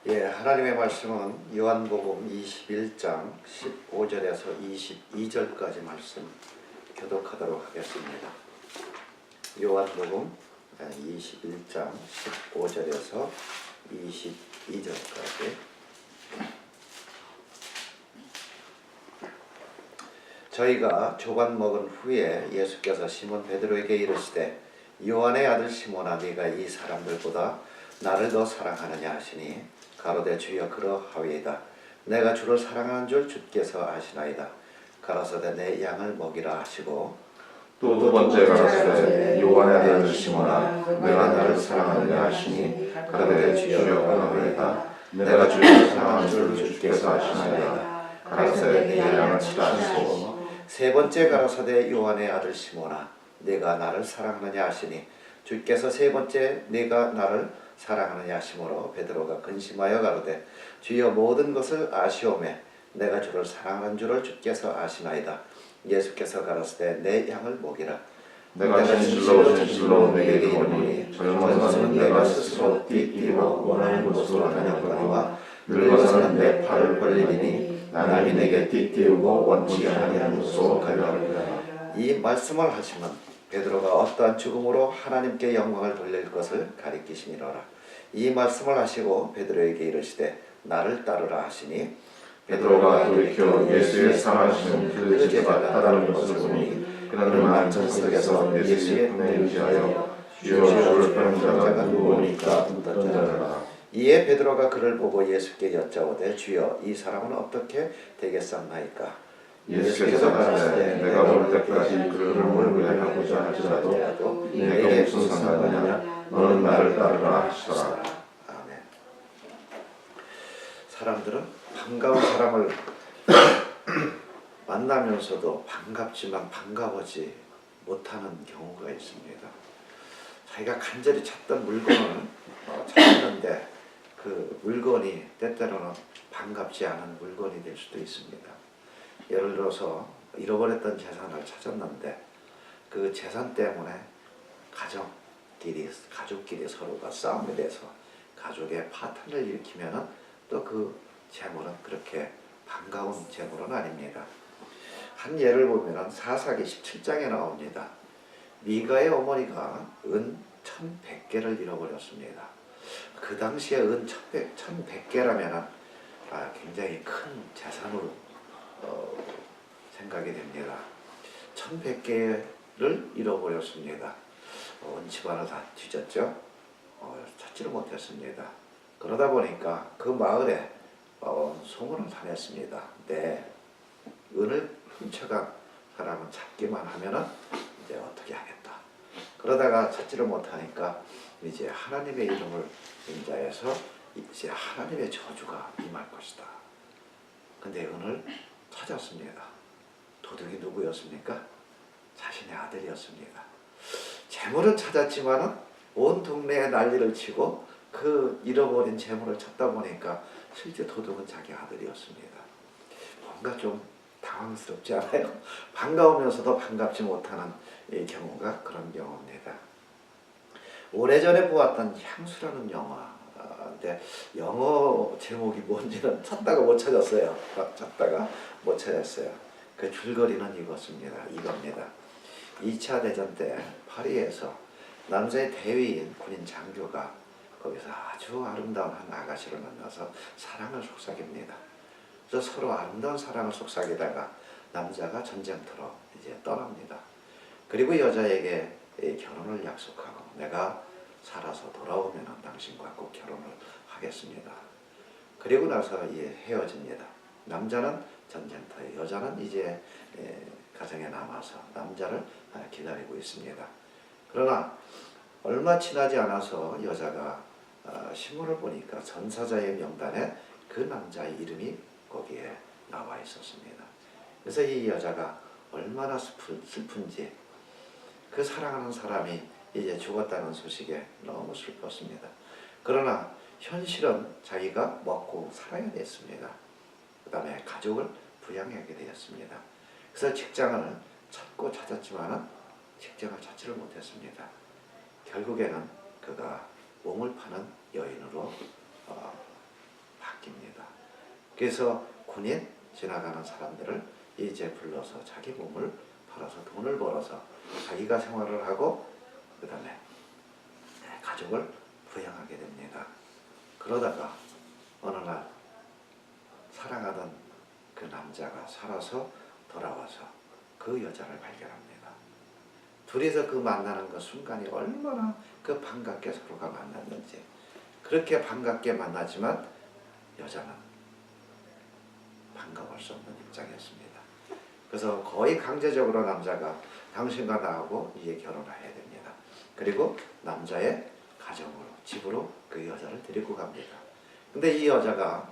예, 하나님의 말씀은 요한복음 21장 15절에서 22절까지 말씀 교독하도록 하겠습니다. 요한복음 21장 15절에서 22절까지. 저희가 조반 먹은 후에 예수께서 시몬 베드로에게 이르시되 요한의 아들 시몬아, 네가 이 사람들보다 나를 더 사랑하느냐 하시니 가로되 주여 그러하오이다. 내가 주를 사랑하는 줄 주께서 아시나이다. 가라사대 내 양을 먹이라 하시고 또 두 번째 가라사대 요한의 아들 시몬아, 내가 나를 사랑하느냐 하시니 가로되 주여 그러하오이다. 내가 주를 사랑하는 줄 주께서 아시나이다. 가라사대 내 양을 치라 하시고 세 번째 가라사대 요한의 아들 시몬아, 네가 나를 사랑하느냐 하시니 주께서 세 번째 네가 나를 사랑하느냐 하심으로 베드로가 근심하여 가로되 주여 모든 것을 아시오매 내가 주를 사랑하는 줄을 주께서 아시나이다. 예수께서 가라사대 내 양을 먹이라. 내가 진실로 내게 이르노니 젊은 것은 내가 스스로 띠띠고 원하는 곳으로 다녔거니와 늙어서는 내 팔을 벌리니 남이 내게 띠띠우고 원치 아니한 곳으로 가려니라. 이 말씀을 하시면 베드로가 어떠한 죽음으로 하나님께 영광을 돌릴 것을 가리키시니라. 이 말씀을 하시고 베드로에게 이르시되 나를 따르라 하시니 베드로가 돌이켜 예수의 상하시는 그 제자가 따르는 것을 보니 그는 만천석에서 예수의 품에 의지하여 주여 주를 빼는 자가 누구오니까 던져라. 이에 베드로가 그를 보고 예수께 여짜오되 주여 이 사람은 어떻게 되겠사옵나이까. 예수께서 가라사대 내가 올 때까지 그를 물구하고자 할지라도 내게 무슨 상관이냐. 너는 나를 따르라 하시더라. 아멘. 사람들은 반가운 사람을 만나면서도 반갑지만 반가워지 못하는 경우가 있습니다. 자기가 간절히 찾던 물건을 찾았는데 그 물건이 때때로는 반갑지 않은 물건이 될 수도 있습니다. 예를 들어서 잃어버렸던 재산을 찾았는데 그 재산 때문에 가족끼리 서로가 싸움이 돼서 가족의 파탄을 일으키면은 또 그 재물은 그렇게 반가운 재물은 아닙니다. 한 예를 보면은 사사기 17장에 나옵니다. 미가의 어머니가 은 1100개를 잃어버렸습니다. 그 당시에 은 1100개라면은 굉장히 큰 재산으로 생각이 됩니다. 1100개를 잃어버렸습니다. 온 집안을 다 뒤졌죠. 찾지를 못했습니다. 그러다 보니까 그 마을에 소문을 다녔습니다. 네, 은을 훔쳐간 사람은 찾기만 하면은 이제 어떻게 하겠다. 그러다가 찾지를 못하니까 이제 하나님의 이름을 인자해서 이제 하나님의 저주가 임할 것이다. 근데 은을 찾았습니다. 도둑이 누구였습니까? 자신의 아들이었습니다. 재물은 찾았지만은 온 동네에 난리를 치고 그 잃어버린 재물을 찾다 보니까 실제 도둑은 자기 아들이었습니다. 뭔가 좀 당황스럽지 않아요? 반가우면서도 반갑지 못하는 이 경우가 그런 경우입니다. 오래전에 보았던 향수라는 영화인데 영어 제목이 뭔지는 찾다가 못 찾았어요. 그 줄거리는 이겁니다. 2차 대전 때 파리에서 남자의 대위인 군인 장교가 거기서 아주 아름다운 한 아가씨를 만나서 사랑을 속삭입니다. 그래서 서로 아름다운 사랑을 속삭이다가 남자가 전쟁터로 이제 떠납니다. 그리고 여자에게 결혼을 약속하고 내가 살아서 돌아오면 당신과 꼭 결혼을 하겠습니다. 그리고 나서 헤어집니다. 남자는 전쟁터에, 여자는 이제 가정에 남아서 남자를 기다리고 있습니다. 그러나 얼마 지나지 않아서 여자가 신문을 보니까 전사자의 명단에 그 남자의 이름이 거기에 나와 있었습니다. 그래서 이 여자가 얼마나 슬픈지 그 사랑하는 사람이 이제 죽었다는 소식에 너무 슬펐습니다. 그러나 현실은 자기가 먹고 살아야 됐습니다. 그 다음에 가족을 부양하게 되었습니다. 그래서 직장을 찾았지만 직장을 찾지를 못했습니다. 결국에는 그가 몸을 파는 여인으로 바뀝니다. 그래서 군인 지나가는 사람들을 이제 불러서 자기 몸을 팔아서 돈을 벌어서 자기가 생활을 하고 그 다음에 가족을 부양하게 됩니다. 그러다가 어느 날 사랑하던 그 남자가 살아서 돌아와서 그 여자를 발견합니다. 둘이서 그 만나는 그 순간이 얼마나 그 반갑게 서로가 만났는지. 그렇게 반갑게 만나지만 여자는 반가울 수 없는 입장이었습니다. 그래서 거의 강제적으로 남자가 당신과 나하고 이제 결혼을 해야 됩니다. 그리고 남자의 가정으로, 집으로 그 여자를 데리고 갑니다. 근데 이 여자가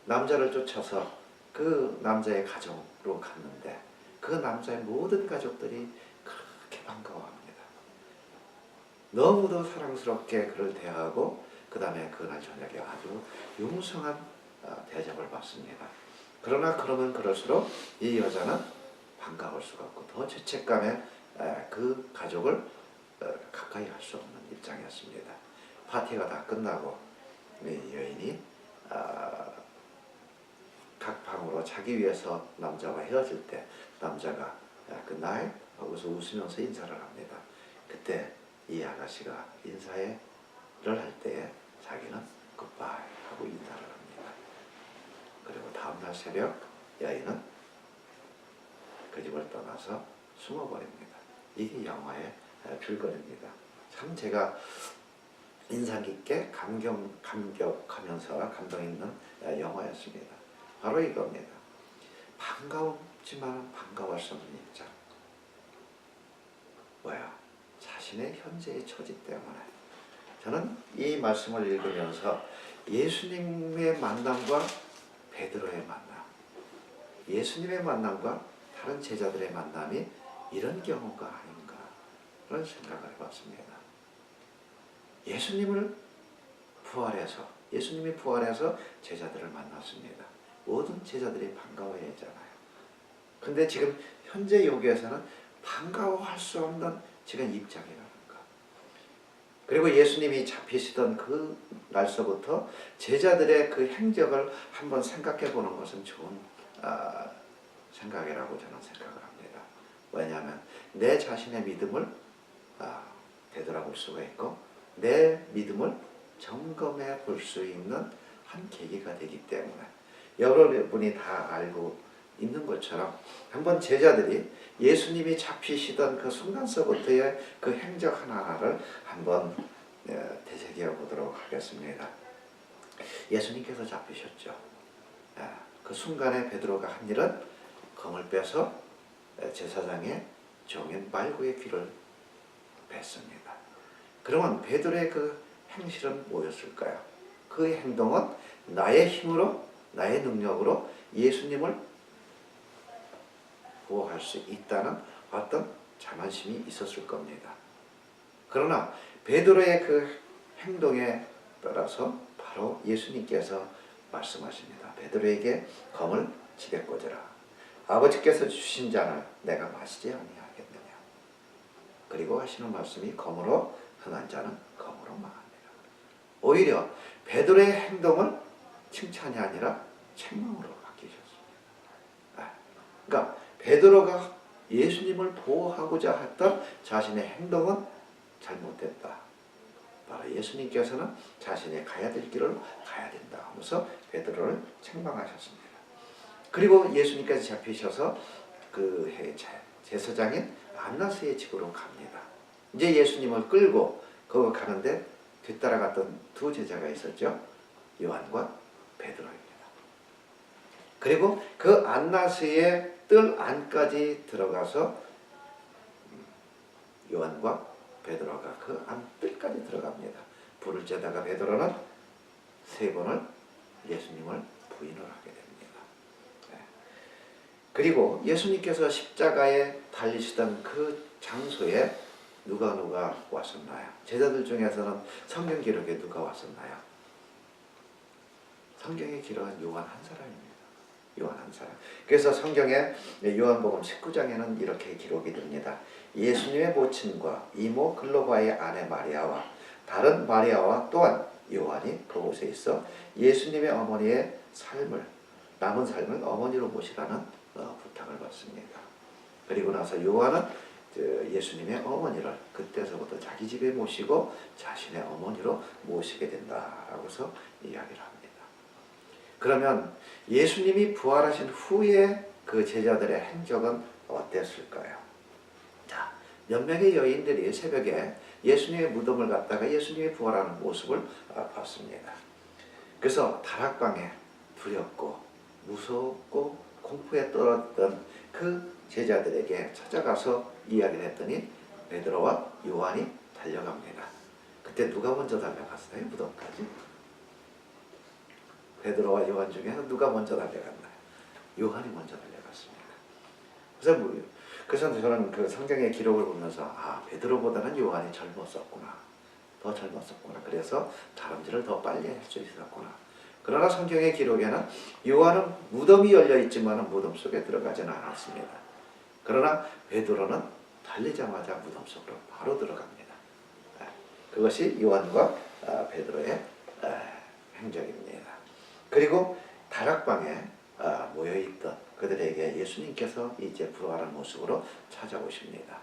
남자를 쫓아서 그 남자의 가정으로 갔는데 그 남자의 모든 가족들이 그렇게 반가워합니다. 너무도 사랑스럽게 그를 대하고 그 다음에 그날 저녁에 아주 융성한 대접을 받습니다. 그러나 그러면 그럴수록 이 여자는 반가울 수가 없고 더 죄책감에 그 가족을 가까이 할 수 없는 입장이었습니다. 파티가 다 끝나고 여인이 각 방으로 자기 위해서 남자와 헤어질 때 남자가 그 나이 하고서 웃으면서 인사를 합니다. 그때 이 아가씨가 인사를 할 때에 자기는 굿바이 하고 인사를 합니다. 그리고 다음날 새벽 여인은 그 집을 떠나서 숨어버립니다. 이게 영화의 줄거리입니다. 참 제가 인상 깊게 감격하면서 감동 있는 영화였습니다. 바로 이겁니다. 반가웠지만 반가울 수 없는 입장. 왜요? 자신의 현재의 처지 때문에. 저는 이 말씀을 읽으면서 예수님의 만남과 베드로의 만남, 예수님의 만남과 다른 제자들의 만남이 이런 경우가 아닌가 그런 생각을 해봤습니다. 예수님이 부활해서 제자들을 만났습니다. 모든 제자들이 반가워해야 하잖아요. 근데 지금 현재 여기에서는 반가워할 수 없는 지금 입장이라는 것. 그리고 예수님이 잡히시던 그 날서부터 제자들의 그 행적을 한번 생각해 보는 것은 좋은 생각이라고 저는 생각을 합니다. 왜냐하면 내 자신의 믿음을 되돌아볼 수가 있고 내 믿음을 점검해 볼 수 있는 한 계기가 되기 때문에 여러분이 다 알고 있는 것처럼 한번 제자들이 예수님이 잡히시던 그 순간서부터의 그 행적 하나하나를 한번 되새겨 보도록 하겠습니다. 예수님께서 잡히셨죠. 그 순간에 베드로가 한 일은 검을 빼서 제사장의 종인 말구의 귀를 뺐습니다. 그러면 베드로의 그 행실은 뭐였을까요? 그 행동은 나의 힘으로 나의 능력으로 예수님을 보호할 수 있다는 어떤 자만심이 있었을 겁니다. 그러나 베드로의 그 행동에 따라서 바로 예수님께서 말씀하십니다. 베드로에게 검을 집에 꽂으라. 아버지께서 주신 잔을 내가 마시지 아니하겠느냐. 그리고 하시는 말씀이 검으로 흥한 자는 검으로 망합니다. 오히려 베드로의 행동을 칭찬이 아니라 책망으로 바뀌셨습니다. 그러니까 베드로가 예수님을 보호하고자 했던 자신의 행동은 잘못됐다. 바로 예수님께서는 자신이 가야 될 길을 가야 된다 하면서 베드로를 책망하셨습니다. 그리고 예수님께서 잡히셔서 그 제사장인 안나스의 집으로 갑니다. 이제 예수님을 끌고 거기 가는데 뒤따라갔던 두 제자가 있었죠. 요한과 베드로입니다. 그리고 그 안나스의 뜰 안까지 들어가서 요한과 베드로가 그 안뜰까지 들어갑니다. 불을 쬐다가 베드로는 3번을 예수님을 부인을 하게 됩니다. 그리고 예수님께서 십자가에 달리시던 그 장소에 누가 왔었나요? 제자들 중에서는 성경 기록에 누가 왔었나요? 성경의 기록은 요한 한 사람입니다. 요한 한 사람. 그래서 성경에 요한복음 19장에는 이렇게 기록이 됩니다. 예수님의 모친과 이모 글로바의 아내 마리아와 다른 마리아와 또한 요한이 그곳에 있어 예수님의 어머니의 남은 삶을 어머니로 모시라는 부탁을 받습니다. 그리고 나서 요한은 예수님의 어머니를 그때서부터 자기 집에 모시고 자신의 어머니로 모시게 된다라고서 이야기를 합니다. 그러면 예수님이 부활하신 후에 그 제자들의 행적은 어땠을까요? 자, 몇 명의 여인들이 새벽에 예수님의 무덤을 갔다가 예수님이 부활하는 모습을 봤습니다. 그래서 다락방에 두렵고 무섭고 공포에 떨었던 그 제자들에게 찾아가서 이야기를 했더니 베드로와 요한이 달려갑니다. 그때 누가 먼저 달려갔어요? 무덤까지? 베드로와 요한 중에서 누가 먼저 달려갔나요? 요한이 먼저 달려갔습니다. 그래서 저는 그 성경의 기록을 보면서 베드로보다는 요한이 젊었었구나. 더 젊었었구나. 그래서 다름질을 더 빨리 할 수 있었구나. 그러나 성경의 기록에는 요한은 무덤이 열려있지만 무덤 속에 들어가지는 않았습니다. 그러나 베드로는 달리자마자 무덤 속으로 바로 들어갑니다. 그것이 요한과 베드로의 행적입니다. 그리고 다락방에 모여있던 그들에게 예수님께서 이제 부활한 모습으로 찾아오십니다.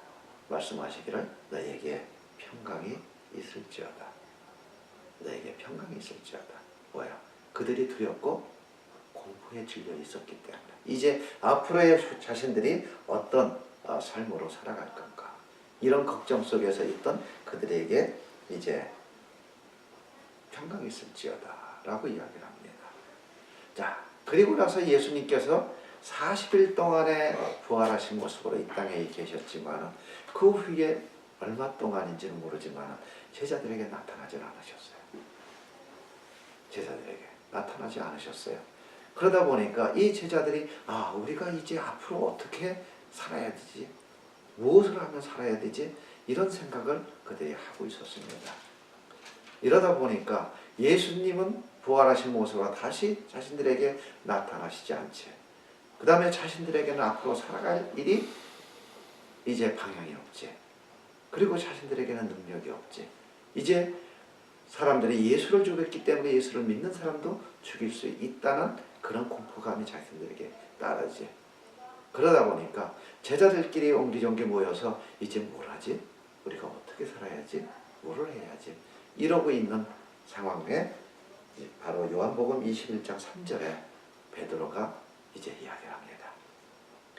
말씀하시기를 너에게 평강이 있을지어다. 너에게 평강이 있을지어다. 뭐야? 그들이 두렵고 공포에 질려 있었기 때문에 이제 앞으로의 자신들이 어떤 삶으로 살아갈 건가 이런 걱정 속에서 있던 그들에게 이제 평강이 있을지어다 라고 이야기를 합니다. 자, 그리고 나서 예수님께서 40일 동안에 부활하신 모습으로 이 땅에 계셨지만 그 후에 얼마 동안인지는 모르지만 제자들에게 나타나지 않으셨어요. 제자들에게 나타나지 않으셨어요. 그러다 보니까 이 제자들이 우리가 이제 앞으로 어떻게 살아야 되지? 무엇을 하면 살아야 되지? 이런 생각을 그들이 하고 있었습니다. 이러다 보니까 예수님은 부활하신 모습으로 다시 자신들에게 나타나시지 않지. 그 다음에 자신들에게는 앞으로 살아갈 일이 이제 방향이 없지. 그리고 자신들에게는 능력이 없지. 이제 사람들이 예수를 죽였기 때문에 예수를 믿는 사람도 죽일 수 있다는 그런 공포감이 자신들에게 따르지. 그러다 보니까 제자들끼리 옹기종기 모여서 이제 뭘 하지? 우리가 어떻게 살아야지? 뭐를 해야지? 이러고 있는 상황에 바로 요한복음 21장 3절에 베드로가 이제 이야기를 합니다.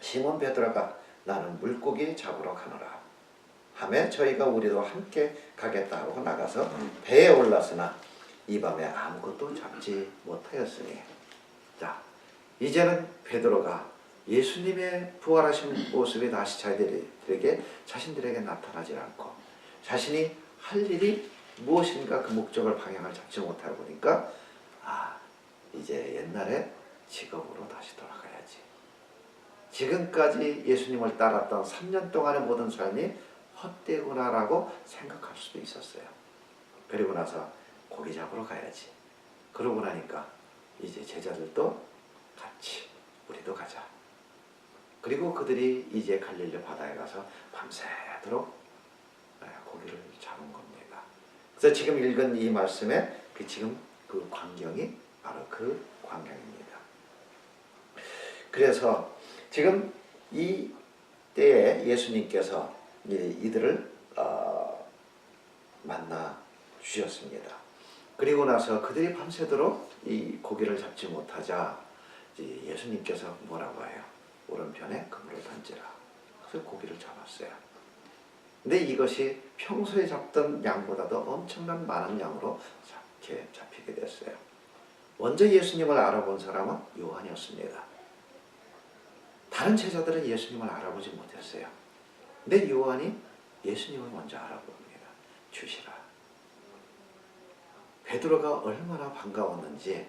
시몬 베드로가 나는 물고기 잡으러 가노라 하매 저희가 우리도 함께 가겠다 하고 나가서 배에 올랐으나 이 밤에 아무것도 잡지 못하였으니. 자, 이제는 베드로가 예수님의 부활하신 모습이 다시 자신들에게 나타나지 않고 자신이 할 일이 무엇인가 그 목적을 방향을 잡지 못하고 보니까 이제 옛날에 직업으로 다시 돌아가야지. 지금까지 예수님을 따랐던 3년 동안의 모든 삶이 헛되구나라고 생각할 수도 있었어요. 그리고 나서 고기 잡으러 가야지. 그러고 나니까 이제 제자들도 같이 우리도 가자. 그리고 그들이 이제 갈릴리 바다에 가서 밤새도록 고기를 잡은 겁니다. 그래서 지금 읽은 이 말씀에 지금 그 광경이 바로 그 광경입니다. 그래서 지금 이 때에 예수님께서 이들을 만나 주셨습니다. 그리고 나서 그들이 밤새도록 이 고기를 잡지 못하자 예수님께서 뭐라고 해요? 오른편에 그물을 던지라. 그래서 고기를 잡았어요. 근데 이것이 평소에 잡던 양보다도 엄청난 많은 양으로 잡히게 됐어요. 먼저 예수님을 알아본 사람은 요한이었습니다. 다른 제자들은 예수님을 알아보지 못했어요. 근데 요한이 예수님을 먼저 알아봅니다. 주시라. 베드로가 얼마나 반가웠는지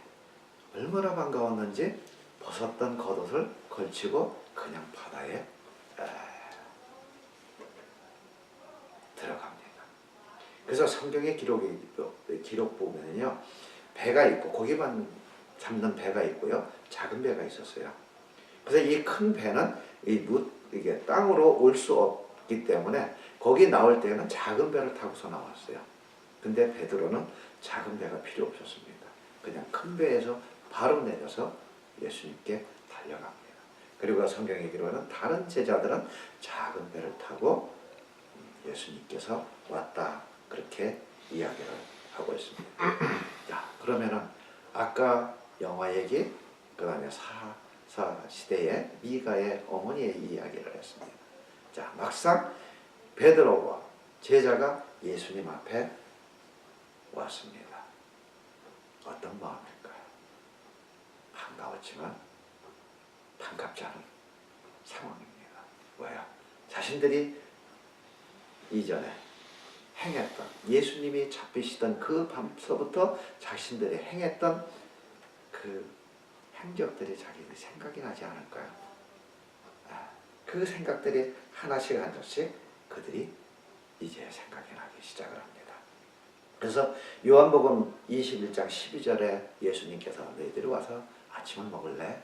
벗었던 겉옷을 걸치고 그냥 바다에 들어갑니다. 그래서 성경의 기록 보면요, 배가 있고 고기만 잡는 배가 있고요, 작은 배가 있었어요. 그래서 이 큰 배는 이게 땅으로 올 수 없기 때문에 거기 나올 때는 작은 배를 타고서 나왔어요. 근데 베드로는 작은 배가 필요 없었습니다. 그냥 큰 배에서 바로 내려서 예수님께 달려갑니다. 그리고 성경의 기록에는 다른 제자들은 작은 배를 타고 예수님께서 왔다 그렇게 이야기를 하고 있습니다. 자, 그러면은 아까 영화 얘기, 그 다음에 사사 시대의 미가의 어머니의 이야기를 했습니다. 자, 막상 베드로와 제자가 예수님 앞에 왔습니다. 어떤 마음일까요? 반가웠지만 반갑지 않은 상황입니다. 왜요? 자신들이 이전에 행했던, 예수님이 잡히시던 그 밤서부터 자신들이 행했던 그 행적들이 자기들이 생각이 나지 않을까요? 그 생각들이 하나씩 그들이 이제 생각이 나기 시작을 합니다. 그래서 요한복음 21장 12절에 예수님께서 너희들이 와서 아침을 먹을래?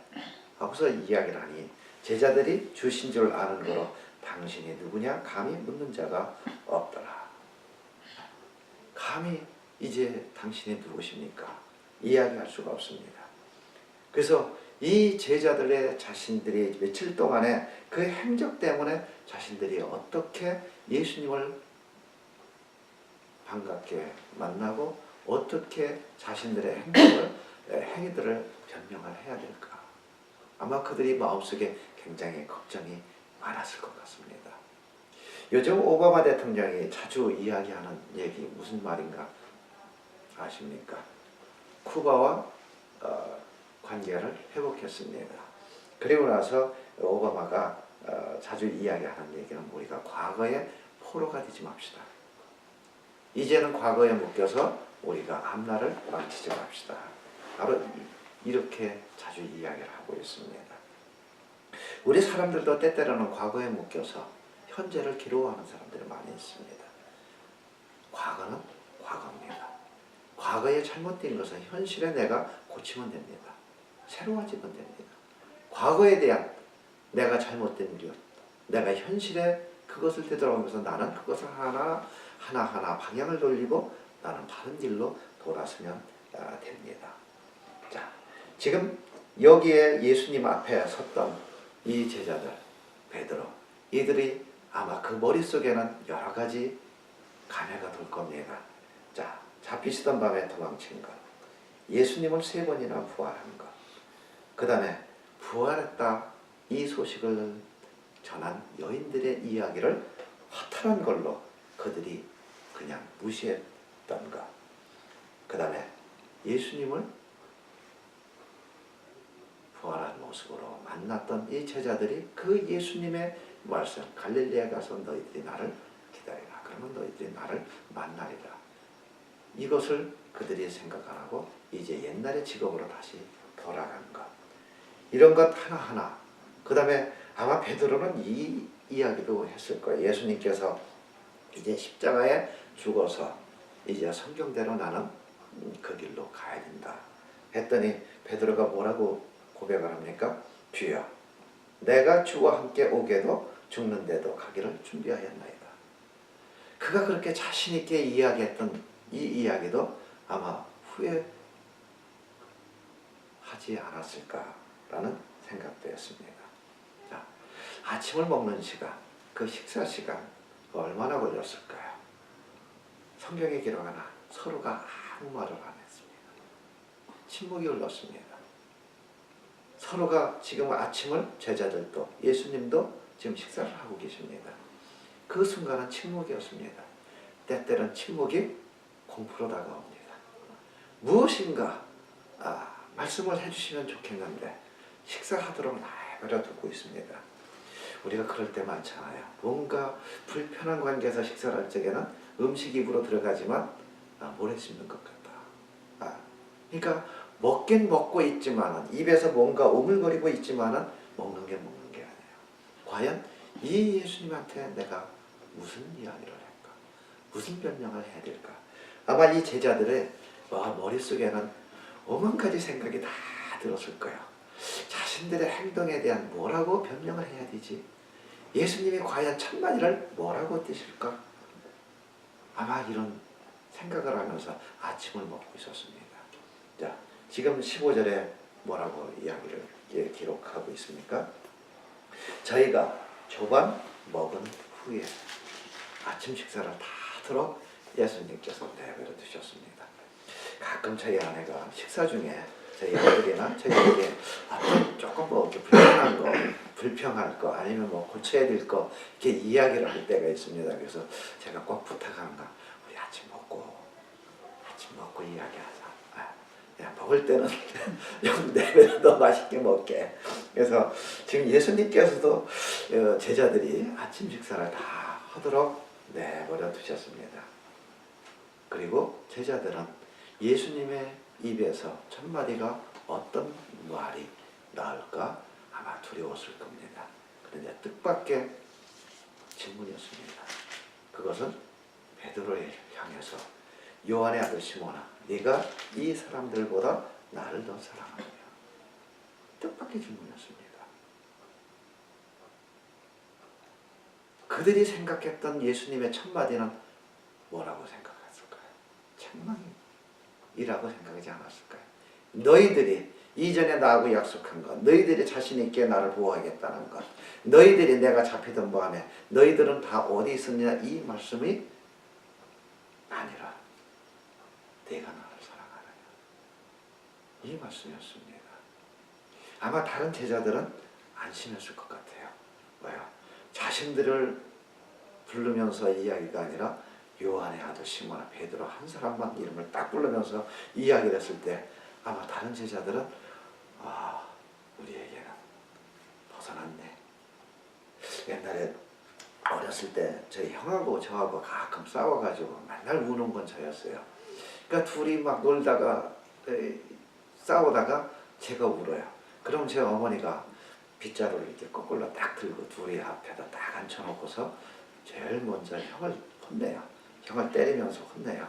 하고서 이야기를 하니 제자들이 주신 줄 아는 거로 당신이 누구냐? 감히 묻는 자가 없더라. 감히 이제 당신이 누구십니까? 이야기할 수가 없습니다. 그래서 이 제자들의 자신들이 며칠 동안에 그 행적 때문에 자신들이 어떻게 예수님을 반갑게 만나고 어떻게 자신들의 행위들을 변명을 해야 될까? 아마 그들이 마음속에 굉장히 걱정이 많았을 것 같습니다. 요즘 오바마 대통령이 자주 이야기하는 얘기 무슨 말인가 아십니까? 쿠바와 관계를 회복했습니다. 그리고 나서 오바마가 자주 이야기하는 얘기는 우리가 과거의 포로가 되지 맙시다. 이제는 과거에 묶여서 우리가 앞날을 망치지 맙시다. 바로 이렇게 자주 이야기를 하고 있습니다. 우리 사람들도 때때로는 과거에 묶여서 현재를 괴로워하는 사람들이 많이 있습니다. 과거는 과거입니다. 과거에 잘못된 것은 현실에 내가 고치면 됩니다. 새로워지면 됩니다. 과거에 대한 내가 잘못된 일, 내가 현실에 그것을 되돌아오면서 나는 그것을 하나하나 방향을 돌리고 나는 바른 길로 돌아서면 됩니다. 자, 지금 여기에 예수님 앞에 섰던 이 제자들, 베드로, 이들이 아마 그 머릿속에는 여러 가지 감회가 돌 겁니다. 자, 잡히시던 밤에 도망친 것, 예수님을 3번이나 부활한 것, 그 다음에 부활했다 이 소식을 전한 여인들의 이야기를 허탈한 걸로 그들이 그냥 무시했던 것, 그 다음에 예수님을 부활한 모습으로 만났던 이 제자들이 그 예수님의 말씀, 갈릴리에 가서 너희들이 나를 기다리라. 그러면 너희들이 나를 만나리라. 이것을 그들이 생각 안 하고 이제 옛날의 직업으로 다시 돌아간 것. 이런 것 하나하나. 그 다음에 아마 베드로는 이 이야기도 했을 거예요. 예수님께서 이제 십자가에 죽어서 이제 성경대로 나는 그 길로 가야 된다. 했더니 베드로가 뭐라고 고백을 합니까? 주여, 내가 주와 함께 오게도 죽는데도 가기를 준비하였나이다. 그가 그렇게 자신 있게 이야기했던 이 이야기도 아마 후회하지 않았을까라는 생각도 했습니다. 자, 아침을 먹는 시간, 그 식사 시간 얼마나 걸렸을까요? 성경에 기록하나 서로가 아무 말을 안 했습니다. 침묵이 흘렀습니다. 서로가 지금 아침을 제자들도 예수님도 지금 식사를 하고 계십니다. 그 순간은 침묵이었습니다. 때때는 침묵이 공포로 다가옵니다. 무엇인가 말씀을 해주시면 좋겠는데 식사하도록 내버려 두고 있습니다. 우리가 그럴 때 많잖아요. 뭔가 불편한 관계에서 식사를 할 적에는 음식 입으로 들어가지만 모래 씹는 것 같다. 그러니까 먹긴 먹고 있지만은 입에서 뭔가 오물거리고 있지만은 먹는 게 아니에요. 과연 이 예수님한테 내가 무슨 이야기를 할까? 무슨 변명을 해야 될까? 아마 이 제자들의 머릿속에는 오만 가지 생각이 다 들었을 거예요. 자신들의 행동에 대한 뭐라고 변명을 해야 되지? 예수님이 과연 천만일을 뭐라고 뜻일까? 아마 이런 생각을 하면서 아침을 먹고 있었습니다. 자, 지금 15절에 뭐라고 이야기를 기록하고 있습니까? 저희가 조반 먹은 후에 아침 식사를 다 하도록 예수님께서 내버려 두셨습니다. 가끔 저희 아내가 식사 중에 저희 아들이나 저희에게 조금 뭐 이렇게 불평할 거 아니면 뭐 고쳐야 될 거 이렇게 이야기를 할 때가 있습니다. 그래서 제가 꼭 부탁합니다. 우리 아침 먹고 이야기하자. 야, 먹을 때는 좀 내버려 더 맛있게 먹게. 그래서 지금 예수님께서도 제자들이 아침 식사를 다 하도록 내버려 두셨습니다. 그리고 제자들은 예수님의 입에서 첫 마디가 어떤 말이 나올까 아마 두려웠을 겁니다. 그런데 뜻밖의 질문이었습니다. 그것은 베드로를 향해서 요한의 아들 시몬아, 네가 이 사람들보다 나를 더 사랑하느냐. 뜻밖의 질문이었습니다. 그들이 생각했던 예수님의 첫 마디는 뭐라고 생각했을까요? 책망이라고 생각하지 않았을까요? 너희들이 이전에 나하고 약속한 것, 너희들이 자신 있게 나를 보호하겠다는 것, 너희들이 내가 잡히던 밤에 너희들은 다 어디 있었냐, 이 말씀이 아니라 내가 나를 사랑하느냐, 이 말씀이었습니다. 아마 다른 제자들은 안심했을 것 같아요. 왜요? 자신들을 부르면서 이야기가 아니라 요한의 아들 시몬, 베드로 한 사람만 이름을 딱 부르면서 이야기를 했을 때 아마 다른 제자들은 우리에게는 벗어났네. 옛날에 어렸을 때 저희 형하고 저하고 가끔 싸워가지고 맨날 우는 건 저였어요. 그러니까 둘이 막 놀다가 싸우다가 제가 울어요. 그럼 제 어머니가 빗자루를 이렇게 거꾸로 딱 들고 둘이 앞에다 딱 앉혀놓고서 제일 먼저 형을 혼내요. 형을 때리면서 혼내요.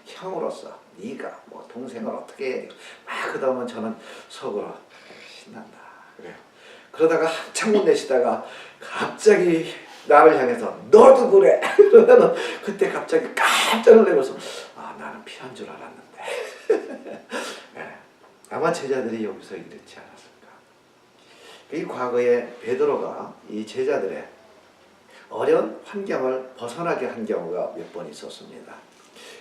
형으로서 네가 뭐 동생을 어떻게 해? 막 그러면 저는 속으로 신난다 그래요. 그러다가 한참 혼내시다가 갑자기 나를 향해서 너도 그래. 그러면 그때 갑자기 깜짝 놀라면서 나는 피한 줄 알았는데. 네. 아마 제자들이 여기서 이렇지 않았을까. 이 과거에 베드로가 이 제자들의 어려운 환경을 벗어나게 한 경우가 몇 번 있었습니다.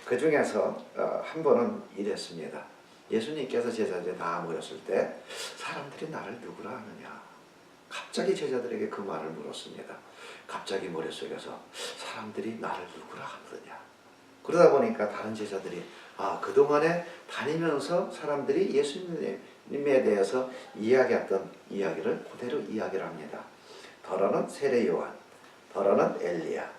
그 중에서 한 번은 이랬습니다. 예수님께서 제자들이 다 모였을 때 사람들이 나를 누구라 하느냐. 갑자기 제자들에게 그 말을 물었습니다. 갑자기 머릿속에서 사람들이 나를 누구라 하느냐. 그러다 보니까 다른 제자들이 그동안에 다니면서 사람들이 예수님에 대해서 이야기했던 이야기를 그대로 이야기를 합니다. 더러는 세례 요한, 더러는 엘리야,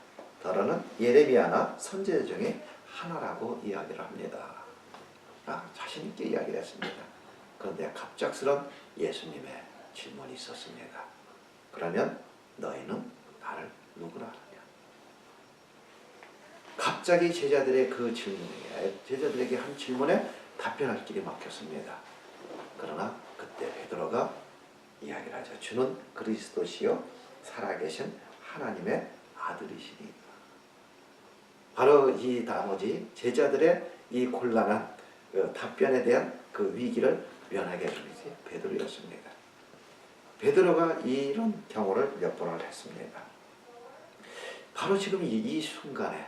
더러는 예레미야나 선지자 중에 하나라고 이야기를 합니다. 자신 있게 이야기를 했습니다. 그런데 갑작스런 예수님의 질문이 있었습니다. 그러면 너희는 나를 누구라 하느냐? 갑자기 제자들의 그 질문에, 제자들에게 한 질문에 답변할 길이 막혔습니다. 그러나 그때 베드로가 이야기를 하죠. 주는 그리스도시요 살아계신 하나님의 아들이시니. 바로 이 나머지 제자들의 이 곤란한 답변에 대한 그 위기를 면하게 해준 것이 베드로였습니다. 베드로가 이런 경우를 몇 번을 했습니다. 바로 지금 이 순간에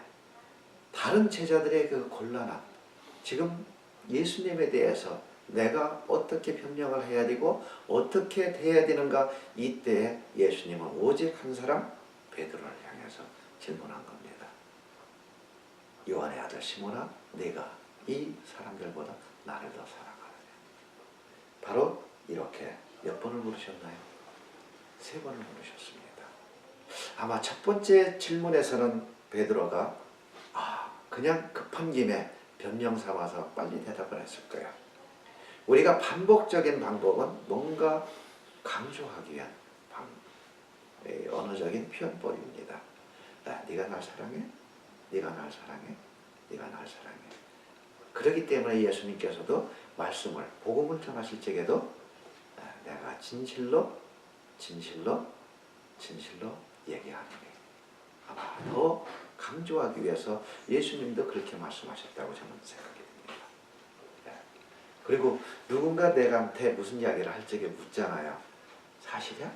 다른 제자들의 그 곤란한, 지금 예수님에 대해서 내가 어떻게 변명을 해야 되고 어떻게 대해야 되는가, 이때에 예수님은 오직 한 사람 베드로를 향해서 질문한 겁니다. 요한의 아들 시몬아, 네가 이 사람들보다 나를 더 사랑하느냐. 바로 이렇게 몇 번을 물으셨나요? 3번을 물으셨습니다. 아마 첫 번째 질문에서는 베드로가 그냥 급한 김에 변명 삼아서 빨리 대답을 했을 거예요. 우리가 반복적인 방법은 뭔가 강조하기 위한 언어적인 표현법입니다. 네가 날 사랑해? 네가 날 사랑해? 네가 날 사랑해. 그렇기 때문에 예수님께서도 말씀을, 복음을 전하실 적에도 내가 진실로 얘기하노니. 아마 더 강조하기 위해서 예수님도 그렇게 말씀하셨다고 저는 생각이 듭니다. 예. 그리고 누군가 내가한테 무슨 이야기를 할 적에 묻잖아요. 사실이야?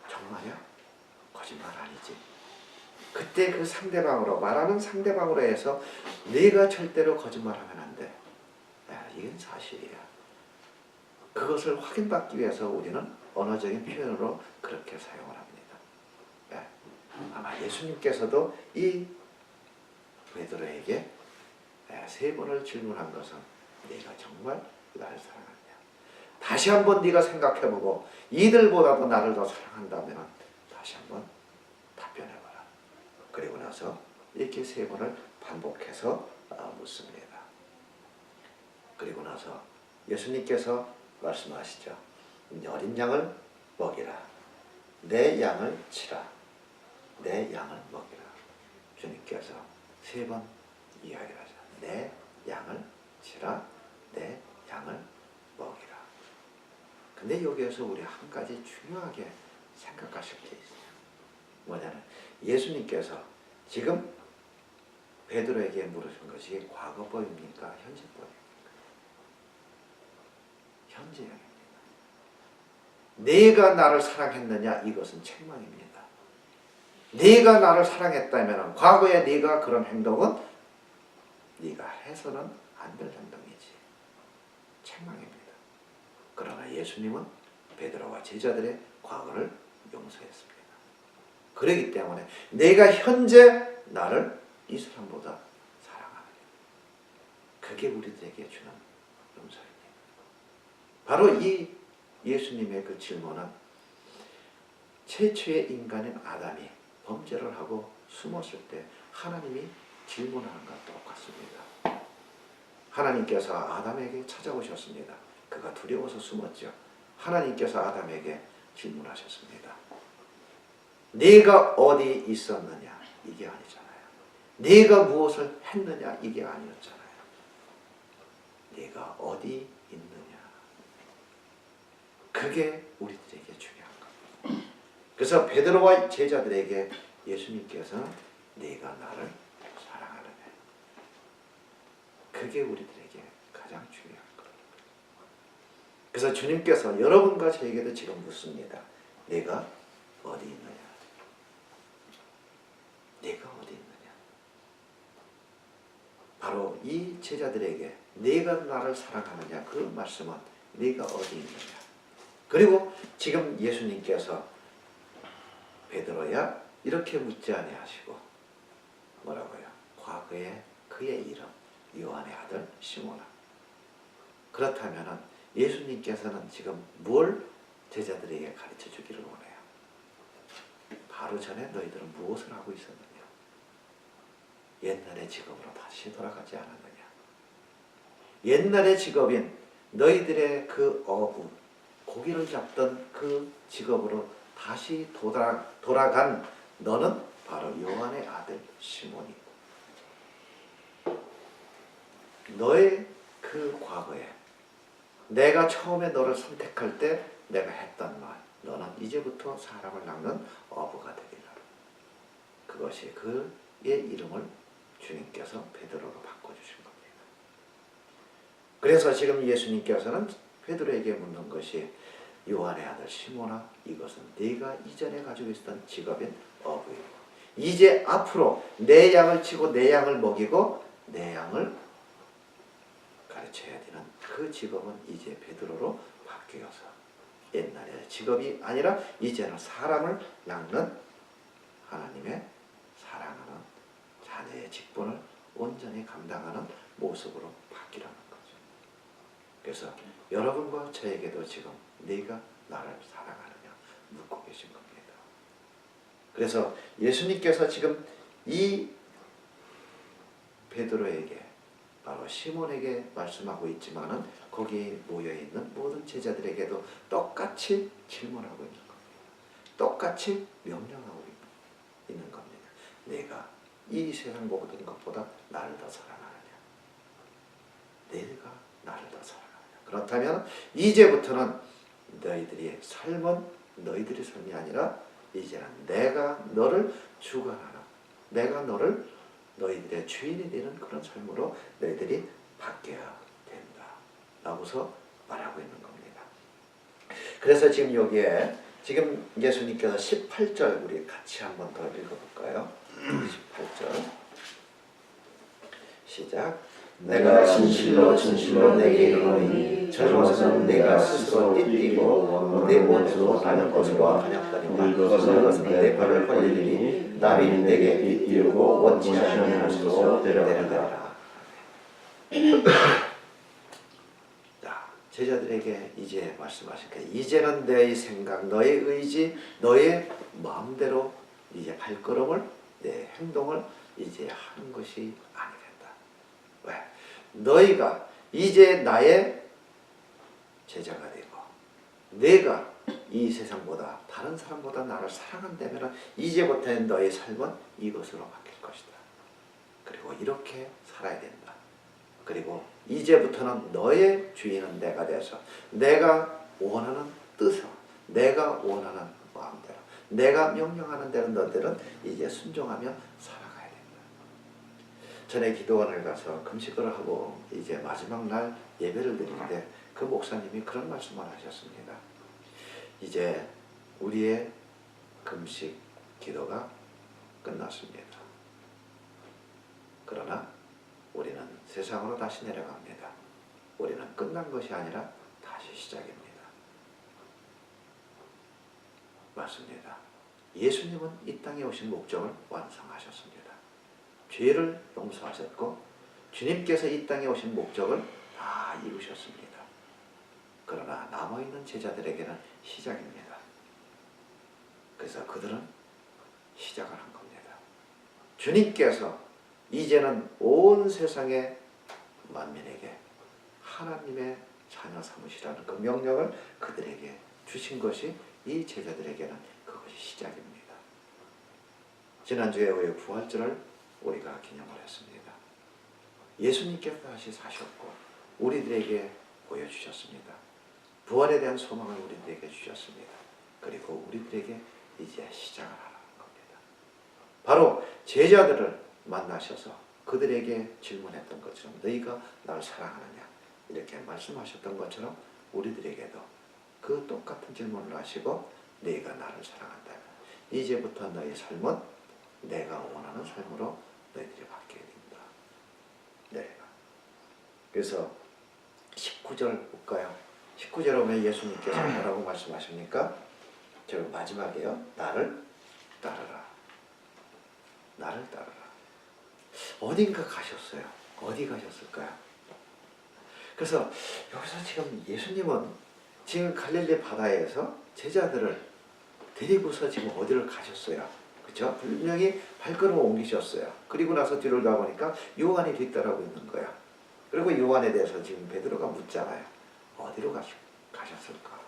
정말이야? 거짓말 아니지? 그때 그 상대방으로 말하는 상대방으로 해서 네가 절대로 거짓말하면 안 돼. 야, 이건 사실이야. 그것을 확인받기 위해서 우리는 언어적인 표현으로 그렇게 사용을 합니다. 예. 아마 예수님께서도 이 베드로에게 3번을 질문한 것은 네가 정말 나를 사랑하느냐. 다시 한번 네가 생각해보고 이들보다도 나를 더 사랑한다면 다시 한번 답변해봐라. 그리고 나서 이렇게 3번을 반복해서 묻습니다. 그리고 나서 예수님께서 말씀하시죠. 어린 양을 먹이라. 내 양을 치라. 내 양을 먹이라. 주님께서 3번 이야기를 하죠. 내 양을 치라. 내 양을 먹이라. 근데 여기에서 우리 한 가지 중요하게 생각하실 게 있어요. 뭐냐면 예수님께서 지금 베드로에게 물으신 것이 과거법입니까? 현재법입니까? 현재형입니다. 네가 나를 사랑했느냐? 이것은 책망입니다. 네가 나를 사랑했다면 과거에 네가 그런 행동은 네가 해서는 안 될 행동이지. 책망입니다. 그러나 예수님은 베드로와 제자들의 과거를 용서했습니다. 그렇기 때문에 내가 현재 나를 이 사람보다 사랑하느냐. 그게 우리들에게 주는 용서입니다. 바로 이 예수님의 그 질문은 최초의 인간인 아담이 범죄를 하고 숨었을 때 하나님이 질문하는 것과 똑같습니다. 하나님께서 아담에게 찾아오셨습니다. 그가 두려워서 숨었죠. 하나님께서 아담에게 질문하셨습니다. 네가 어디 있었느냐? 이게 아니잖아요. 네가 무엇을 했느냐? 이게 아니었잖아요. 네가 어디 있느냐? 그게 우리들에게 중요한 겁니다. 그래서 베드로와 제자들에게 예수님께서는 네가 나를 사랑하느냐? 그게 우리들에게 가장 중요한 겁니다. 그래서 주님께서 여러분과 저에게도 지금 묻습니다. 내가 어디 있느냐? 내가 어디 있느냐? 바로 이 제자들에게 네가 나를 사랑하느냐? 그 말씀은 네가 어디 있느냐? 그리고 지금 예수님께서 베드로야 이렇게 묻지 아니하시고 뭐라고요? 과거에 그의 이름 요한의 아들 시몬아. 그렇다면 예수님께서는 지금 뭘 제자들에게 가르쳐 주기를 원해요? 바로 전에 너희들은 무엇을 하고 있었느냐? 옛날의 직업으로 다시 돌아가지 않았느냐? 옛날의 직업인 너희들의 그 어부 고기를 잡던 그 직업으로 다시 돌아간 너는 바로 요한의 아들 시몬이고, 너의 그 과거에 내가 처음에 너를 선택할 때 내가 했던 말, 너는 이제부터 사람을 낚는 어부가 되리라. 그것이 그의 이름을 주님께서 베드로로 바꿔주신 겁니다. 그래서 지금 예수님께서는 베드로에게 묻는 것이 요한의 아들 시몬아, 이것은 네가 이전에 가지고 있었던 직업인 어부이고 이제 앞으로 내 양을 치고 내 양을 먹이고 내 양을 가르쳐야 되는 그 직업은 이제 베드로로 바뀌어서 옛날의 직업이 아니라 이제는 사람을 낚는 하나님의 사랑하는 자녀의 직분을 온전히 감당하는 모습으로 바뀌라는 거죠. 그래서 여러분과 저에게도 지금 네가 나를 사랑하느냐 묻고 계신 겁니다. 그래서 예수님께서 지금 이 베드로에게 바로 시몬에게 말씀하고 있지만은 거기에 모여있는 모든 제자들에게도 똑같이 질문하고 있는 겁니다. 똑같이 명령하고 있는 겁니다. 내가 이 세상 모든 것보다 나를 더 사랑하느냐? 내가 나를 더 사랑하느냐? 그렇다면 이제부터는 너희들의 삶은 너희들의 삶이 아니라 이제는 내가 너를 주관하는 내가 너희들의 주인이 되는 그런 삶으로 너희들이 바뀌어야 된다 라고서 말하고 있는 겁니다. 그래서 지금 여기에 지금 예수님께서 18절 우리 같이 한번 더 읽어볼까요? 18절 시작. 내가 진실로 진실로 내게 이르노니 젊어서는 내가 스스로 띠띠고 내 원수로 다닐 것으로 하였거니와 늙어서는 내 발을 벌리리니 남이 내게 띠띠우고 원치 않는 곳으로 데려가리라. 자, 제자들에게 이제 말씀하신 게 이제는 너의 생각, 너의 의지, 너의 마음대로 이제 발걸음을 내 행동을 이제 하는 것이 아니 된다. 왜? 너희가 이제 나의 제자가 되고 내가 이 세상보다 다른 사람보다 나를 사랑한다면 이제부터는 너의 삶은 이것으로 바뀔 것이다. 그리고 이렇게 살아야 된다. 그리고 이제부터는 너의 주인은 내가 돼서 내가 원하는 뜻으로 내가 원하는 마음대로 내가 명령하는 대로 너희들은 이제 순종하며 살아가야 된다. 전에 기도원을 가서 금식을 하고 이제 마지막 날 예배를 드리는데 그 목사님이 그런 말씀을 하셨습니다. 이제 우리의 금식 기도가 끝났습니다. 그러나 우리는 세상으로 다시 내려갑니다. 우리는 끝난 것이 아니라 다시 시작입니다. 맞습니다. 예수님은 이 땅에 오신 목적을 완성하셨습니다. 죄를 용서하셨고 주님께서 이 땅에 오신 목적을 다 이루셨습니다. 그러나 남아있는 제자들에게는 시작입니다. 그래서 그들은 시작을 한 겁니다. 주님께서 이제는 온 세상의 만민에게 하나님의 자녀 삼으시라는 그 명령을 그들에게 주신 것이 이 제자들에게는 그것이 시작입니다. 지난주에 우리 부활절을 우리가 기념을 했습니다. 예수님께서 다시 사셨고 우리들에게 보여주셨습니다. 부활에 대한 소망을 우리들에게 주셨습니다. 그리고 우리들에게 이제 시작을 하라는 겁니다. 바로 제자들을 만나셔서 그들에게 질문했던 것처럼 너희가 나를 사랑하느냐 이렇게 말씀하셨던 것처럼 우리들에게도 그 똑같은 질문을 하시고 너희가 나를 사랑한다면 이제부터 너희 삶은 내가 원하는 삶으로 너희들이 바뀌어야 된다. 네. 그래서 19절 볼까요? 19절에 보면 예수님께서 뭐라고 말씀하십니까? 저 마지막에요. 나를 따르라. 나를 따르라. 어딘가 가셨어요. 어디 가셨을까요? 그래서 여기서 지금 예수님은 지금 갈릴리 바다에서 제자들을 데리고서 지금 어디를 가셨어요. 그렇죠? 분명히 발걸음을 옮기셨어요. 그리고 나서 뒤를 가보니까 요한이 뒤따라오고 있는 거야. 그리고 요한에 대해서 지금 베드로가 묻잖아요. 어디로 가셨을까?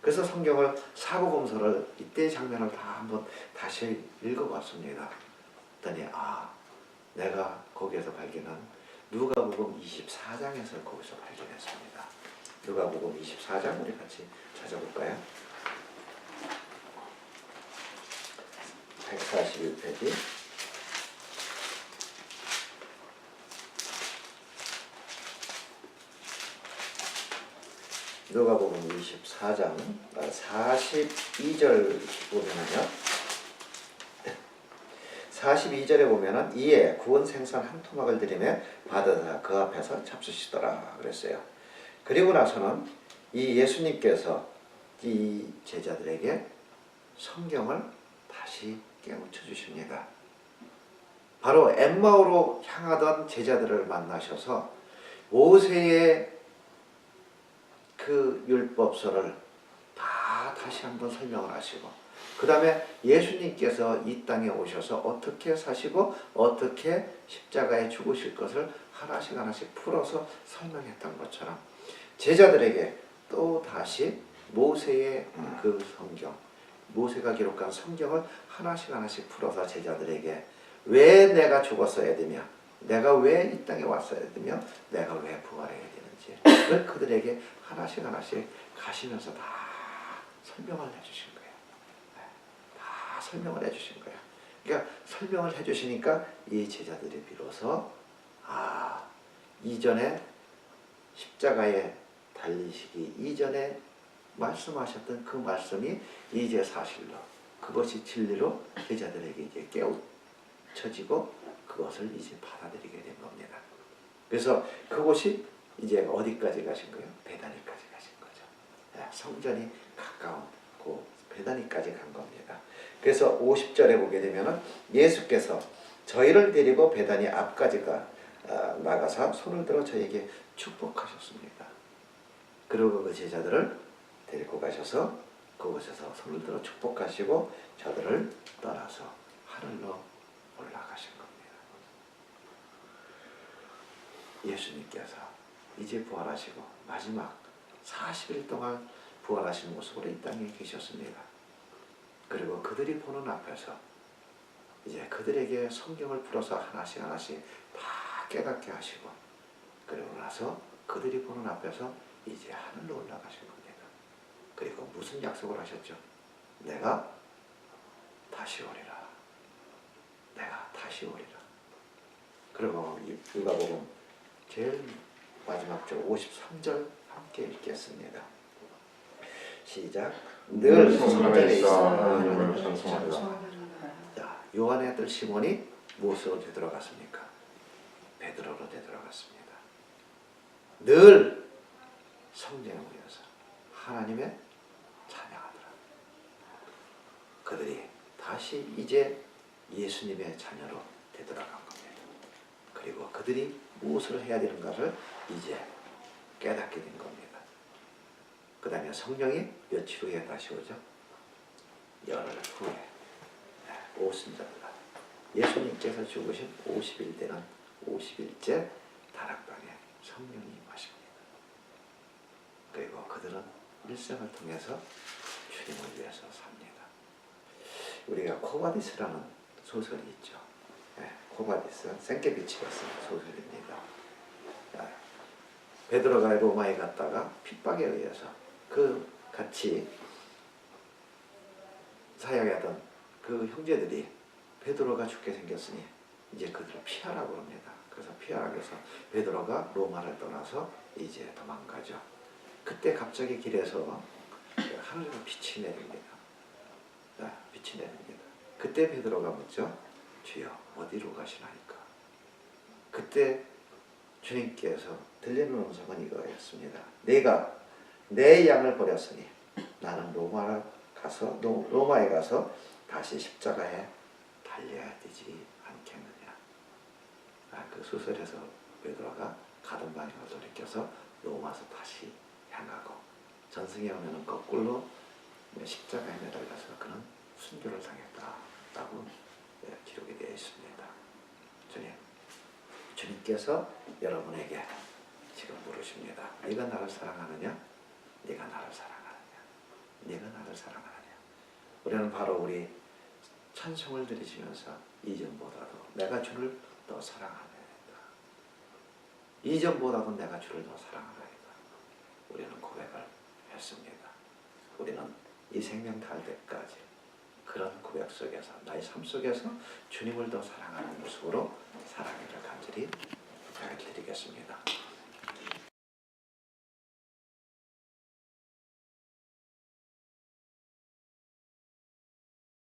그래서 성경을 사복음서를 이때 장면을 다 한번 다시 읽어봤습니다. 그랬더니 내가 거기에서 발견한 누가복음 24장에서 거기서 발견했습니다. 누가복음 24장 우리 같이 찾아볼까요? 141페이지. 누가복음 24장 42절 보면은요. 42절에 보면은 이에 구운 생선 한 토막을 들이며 받아다 그 앞에서 잡수시더라 그랬어요. 그리고 나서는 이 예수님께서 이 제자들에게 성경을 다시 깨우쳐 주십니다. 바로 엠마오로 향하던 제자들을 만나셔서 모세의 그 율법서를 다 다시 한번 설명을 하시고 그 다음에 예수님께서 이 땅에 오셔서 어떻게 사시고 어떻게 십자가에 죽으실 것을 하나씩 하나씩 풀어서 설명했던 것처럼 제자들에게 또 다시 모세의 그 성경, 모세가 기록한 성경을 하나씩 하나씩 풀어서 제자들에게 왜 내가 죽었어야 되며 내가 왜 이 땅에 왔어야 되며 내가 왜 부활해야 되는지 그걸 그들에게 하나씩 하나씩 가시면서 다 설명을 해주신 거예요. 다 설명을 해주신 거예요. 그러니까 설명을 해주시니까 이 제자들이 비로소 이전에 십자가에 달리시기 이전에 말씀하셨던 그 말씀이 이제 사실로 그것이 진리로 제자들에게 이제 깨우쳐지고 그것을 이제 받아들이게 된 겁니다. 그래서 그곳이 이제 어디까지 가신 거예요? 베다니까지 가신 거죠. 성전이 가까운 그 베다니까지 간 겁니다. 그래서 50절에 보게 되면은 예수께서 저희를 데리고 베다니 앞까지 나가서 손을 들어 저에게 축복하셨습니다. 그리고 그 제자들을 데리고 가셔서 그곳에서 손을 들어 축복하시고 저들을 떠나서 하늘로 올라가신 겁니다. 예수님께서 이제 부활하시고 마지막 40일 동안 부활하신 모습으로 이 땅에 계셨습니다. 그리고 그들이 보는 앞에서 이제 그들에게 성경을 풀어서 하나씩 하나씩 다 깨닫게 하시고 그리고 나서 그들이 보는 앞에서 이제 하늘로 올라가신 겁니다. 그리고 무슨 약속을 하셨죠? 내가 다시 오리라. 내가 다시 오리라. 그리고 누가복음 제일 마지막 절 53절 함께 읽겠습니다. 시작. 늘 성전에 있어 하나님을 찬송하라. 자, 요한의 아들 시몬이 무엇으로 되돌아갔습니까? 베드로로 되돌아갔습니다. 늘 성전에 모여서 하나님의 찬양하더라. 그들이 다시 이제 예수님의 자녀로 되돌아간 겁니다. 그리고 그들이 무엇을 해야 되는가를 이제 깨닫게 된 겁니다. 그 다음에 성령이 며칠 후에 다시 오죠? 열흘 후에 오순절날 예수님께서 죽으신 50일 되는 50일째 다락방에 성령이 임하십니다. 그리고 그들은 일생을 통해서 주님을 위해서 삽니다. 우리가 코바디스라는 소설이 있죠. 코바디스, 생케비치가 쓴 소설입니다. 베드로가 로마에 갔다가 핍박에 의해서 그 같이 사역하던 그 형제들이 베드로가 죽게 생겼으니 이제 그들을 피하라고 합니다. 그래서 피하라고 해서 베드로가 로마를 떠나서 이제 도망가죠. 그때 갑자기 길에서 하늘에서 빛이 내립니다. 빛이 내립니다. 그때 베드로가 묻죠. 주여 어디로 가시나이까? 그때 주님께서 들리는 음성은 이거였습니다. 내가 내 양을 버렸으니 나는 로마에 가서 다시 십자가에 달려야 되지 않겠느냐. 그 소설에서 베드로가 가던 방향을 돌이켜서 로마서 다시 향하고 전승에 오면은 거꾸로 십자가에 매달려서 그는 순교를 당했다라고 기록이 되어 있습니다. 주님께서 여러분에게 지금 물으십니다. 네가 나를 사랑하느냐? 네가 나를 사랑하느냐? 네가 나를 사랑하느냐? 우리는 바로 우리 찬송을 드리시면서 이전보다도 내가 주를 더 사랑하나이다. 이전보다도 내가 주를 더 사랑하나이다. 우리는 고백을 했습니다. 우리는 이 생명 닿을 때까지 그런 고백 속에서 나의 삶 속에서 주님을 더 사랑하는 모습으로 사랑을 간절히 부탁드리겠습니다.